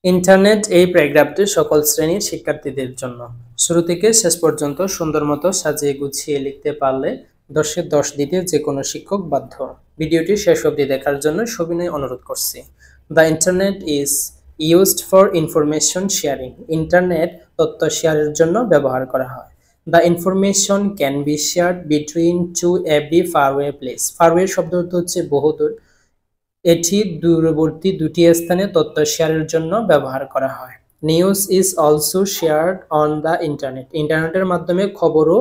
Internet এই প্যারাগ্রাফটি সকল শ্রেণীর শিক্ষার্থীদের জন্য। শুরু থেকে শেষ পর্যন্ত সুন্দর মতো সাজিয়ে গুছিয়ে লিখতে পারলে 10-এ 10 দিতে যে কোনো শিক্ষক বাধ্য। ভিডিওটি শেষ অবধি দেখার জন্য সবিনয় অনুরোধ করছি। The internet is used for information sharing. Internet তথ্য শেয়ারের জন্য ব্যবহার করা হয়। The information can be shared between to every ফারওয়ে place. ফারওয়ে শব্দ হচ্ছে বহুদূর। এটি দূরবর্তী দুটি স্থানে তথ্য শেয়ারের জন্য ব্যবহার করা হয়। News is also shared on the internet. ইন্টারনেটের মাধ্যমে খবরও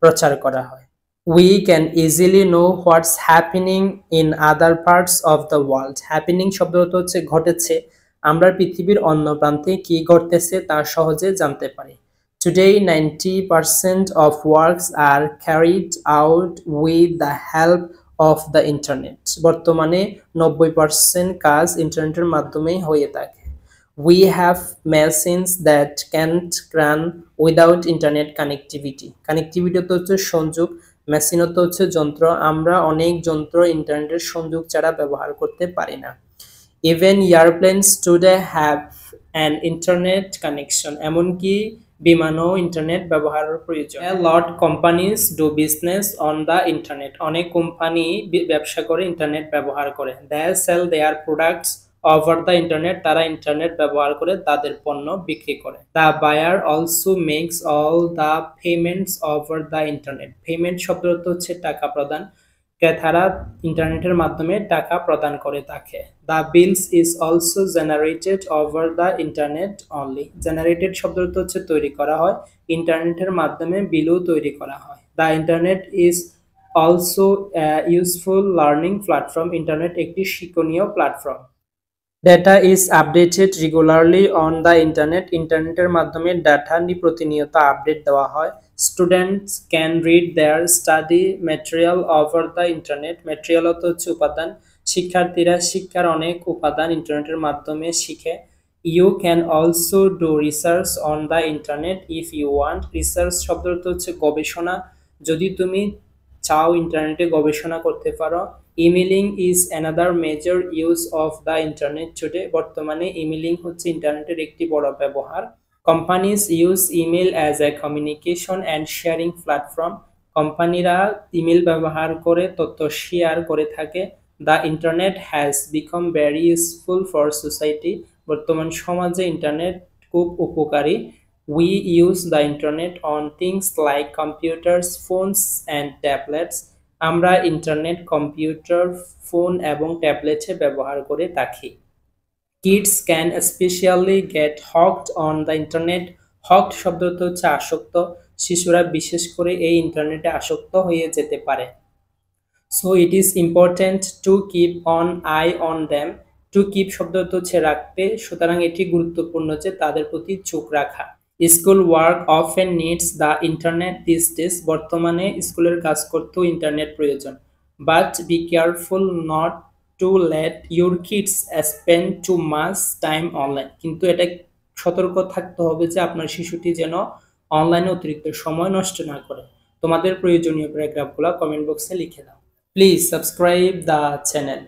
প্রচার করা হয়। We can easily no what's happening in other parts of the world. Happening শব্দটা হচ্ছে ঘটেছে। আমরা পৃথিবীর অন্য প্রান্তে কি ঘটতেছে তা সহজে জানতে পারি। Today, 90% of works are carried out with the help of the internet. বর্তমানে 90% কাজ ইন্টারনেটের মাধ্যমেই হয়ে থাকে। We have machines that can't run without internet connectivity. Connectivity হচ্ছে সংযোগ, মেশিন হচ্ছে যন্ত্র। আমরা অনেক যন্ত্র ইন্টারনেটের সংযোগ ছাড়া ব্যবহার করতে পারি না। Even airplanes today have an internet connection. এমনকি বিমানও ইন্টারনেট ব্যবহারের প্রয়োজন। A lot companies do business on the internet. অনেক কোম্পানি ব্যবসা করে ইন্টারনেট ব্যবহার করে। They sell their products over the internet. তারা ইন্টারনেট ব্যবহার করে তাদের পণ্য বিক্রি করে। The buyer also makes all the payments over the internet. Payment শব্দটা হচ্ছে টাকা প্রদান। ক্রেতারা ইন্টারনেটের মাধ্যমে টাকা প্রদান করে থাকে। The bills is also generated over the internet only. Generated শব্দটা হচ্ছে তৈরি করা হয়। ইন্টারনেটের মাধ্যমে বিলও তৈরি করা হয়। The internet is also a useful learning platform. Internet একটি শিক্ষণীয় platform. Data is updated regularly on the internet. ইন্টারনেটের মাধ্যমে ডাটা প্রতিনিয়ত আপডেট দেওয়া হয়। Students can read their study material over the internet. Material হচ্ছে উপাদান। শিক্ষার্থীরা শিক্ষার অনেক উপাদান ইন্টারনেটের মাধ্যমে শিখে। You can also do research on the internet if you want. Research শব্দটা হচ্ছে গবেষণা। যদি তুমি চাও ইন্টারনেটে গবেষণা করতে পারো। Emailing is another major use of the internet today. বর্তমানে ইমেইলিং হচ্ছে ইন্টারনেটের একটি বড় ব্যবহার। Companies use email as a communication and sharing platform. কোম্পানিরা ইমেল ব্যবহার করে তথ্য শেয়ার করে থাকে। The internet has become very useful for society. বর্তমান সমাজে ইন্টারনেট খুব উপকারী। We use the internet on things like computers, phones and tablets. আমরা ইন্টারনেট কম্পিউটার, ফোন এবং ট্যাবলেটে ব্যবহার করে থাকি। Kids can especially get hooked on the internet. Hooked শব্দটা হচ্ছে আসক্ত। শিশুরা বিশেষ করে এই ইন্টারনেটে আসক্ত হয়ে যেতে পারে। So it is important to keep an eye on them. To keep শব্দটা হচ্ছে রাখতে, সুতরাং এটি গুরুত্বপূর্ণ যে তাদের প্রতি চোখ রাখা। School work often needs the internet these days. বর্তমানে স্কুলের কাজ করতেও ইন্টারনেট প্রয়োজন। But be careful not to let your kids spend too much time online. কিন্তু এটা সতর্ক থাকতে হবে যে আপনার শিশুটি যেন অনলাইনে অতিরিক্ত সময় নষ্ট না করে। তোমাদের প্রয়োজনীয় প্যারাগ্রাফগুলো কমেন্ট বক্সে লিখে দাও। Please subscribe the channel.